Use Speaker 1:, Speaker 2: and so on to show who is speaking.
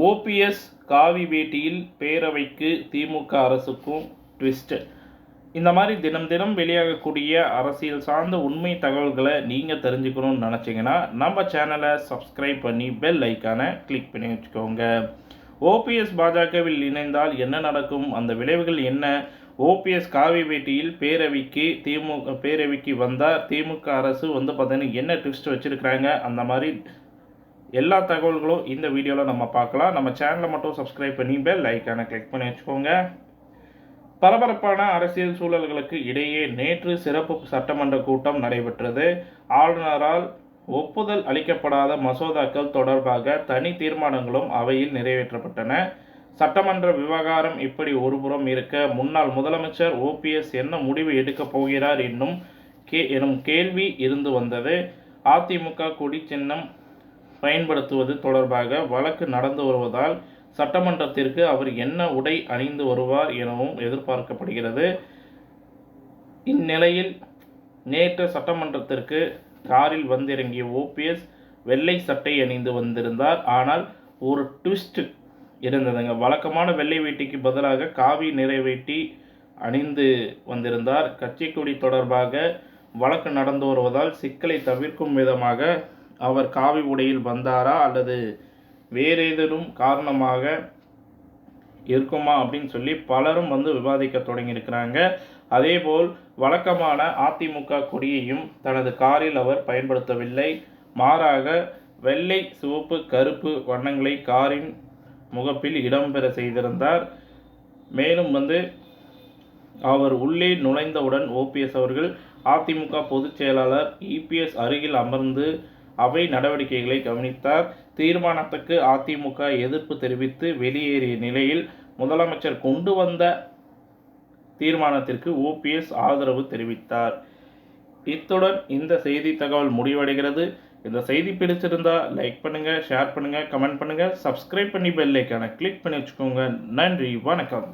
Speaker 1: OPS காவி வேட்டியில் பேரவைக்கு திமுக அரசுக்கும் twist. இந்த மாதிரி தினம் தினம் வெளியாகக்கூடிய அரசியல் சார்ந்த உண்மை தகவல்களை நீங்கள் தெரிஞ்சுக்கணும்னு நினச்சிங்கன்னா நம்ம சேனலை சப்ஸ்கிரைப் பண்ணி பெல் ஐக்கானை கிளிக் பண்ணி வச்சுக்கோங்க. ஓபிஎஸ் பாஜகவில் இணைந்தால் என்ன நடக்கும், அந்த விளைவுகள் என்ன, ஓபிஎஸ் காவி வேட்டியில் பேரவைக்கு வந்தால் திமுக அரசு பார்த்தீங்கன்னா என்ன ட்விஸ்ட் வச்சுருக்கிறாங்க, அந்த மாதிரி எல்லா தகவல்களும் இந்த வீடியோவில் நம்ம பார்க்கலாம். நம்ம சேனலை மட்டும் சப்ஸ்கிரைப் பண்ணி பெல் ஐக்கானை கிளிக் பண்ணி வச்சுக்கோங்க. பரபரப்பான அரசியல் சூழல்களுக்கு இடையே நேற்று சிறப்பு சட்டமன்ற கூட்டம் நடைபெற்றது. ஆளுநரால் ஒப்புதல் அளிக்கப்படாத மசோதாக்கள் தொடர்பாக தனி தீர்மானங்களும் அவையில் நிறைவேற்றப்பட்டன. சட்டமன்ற விவகாரம் இப்படி ஒருபுறம் இருக்க, முன்னாள் முதலமைச்சர் ஓபிஎஸ் என்ன முடிவு எடுக்கப் போகிறார் எனும் கேள்வி இருந்து வந்தது. அதிமுக கொடி சின்னம் பயன்படுத்துவது தொடர்பாக வழக்கு நடந்து வருவதால் சட்டமன்றத்திற்கு அவர் என்ன உடை அணிந்து வருவார் எனவும் எதிர்பார்க்கப்படுகிறது. இந்நிலையில் நேற்று சட்டமன்றத்திற்கு காரில் வந்திறங்கிய ஓபிஎஸ் வெள்ளை சட்டை அணிந்து வந்திருந்தார். ஆனால் ஒரு ட்விஸ்ட் இருந்ததுங்க. வழக்கமான வெள்ளை வேட்டிக்கு பதிலாக காவி நிற வேட்டி அணிந்து வந்திருந்தார். கட்சி கொடி தொடர்பாக வழக்கு நடந்து வருவதால் சிக்கலை தவிர்க்கும் விதமாக அவர் காவி உடையில் வந்தாரா அல்லது வேறு ஏதேனும் காரணமாக இருக்குமா அப்படின்னு சொல்லி பலரும் விவாதிக்க தொடங்கியிருக்கிறாங்க. அதேபோல் வழக்கமான அதிமுக கொடியையும் தனது காரில் அவர் பயன்படுத்தவில்லை. மாறாக வெள்ளை, சிவப்பு, கருப்பு வண்ணங்களை காரின் முகப்பில் இடம்பெற செய்திருந்தார். மேலும் அவர் உள்ளே நுழைந்தவுடன் ஓபிஎஸ் அவர்கள் அதிமுக பொதுச் செயலாளர் இபிஎஸ் அருகில் அமர்ந்து அவை நடவடிக்கைகளை கவனித்தார். தீர்மானத்துக்கு அதிமுக எதிர்ப்பு தெரிவித்து வெளியேறிய நிலையில் முதலமைச்சர் கொண்டு வந்த தீர்மானத்திற்கு ஓபிஎஸ் ஆதரவு தெரிவித்தார். இத்துடன் இந்த செய்தி தகவல் முடிவடைகிறது. இந்த செய்தி பிடிச்சிருந்தா லைக் பண்ணுங்கள், ஷேர் பண்ணுங்கள், கமெண்ட் பண்ணுங்கள், சப்ஸ்கிரைப் பண்ணி பெல் ஐக்கானை கிளிக் பண்ணி வச்சுக்கோங்க. நன்றி, வணக்கம்.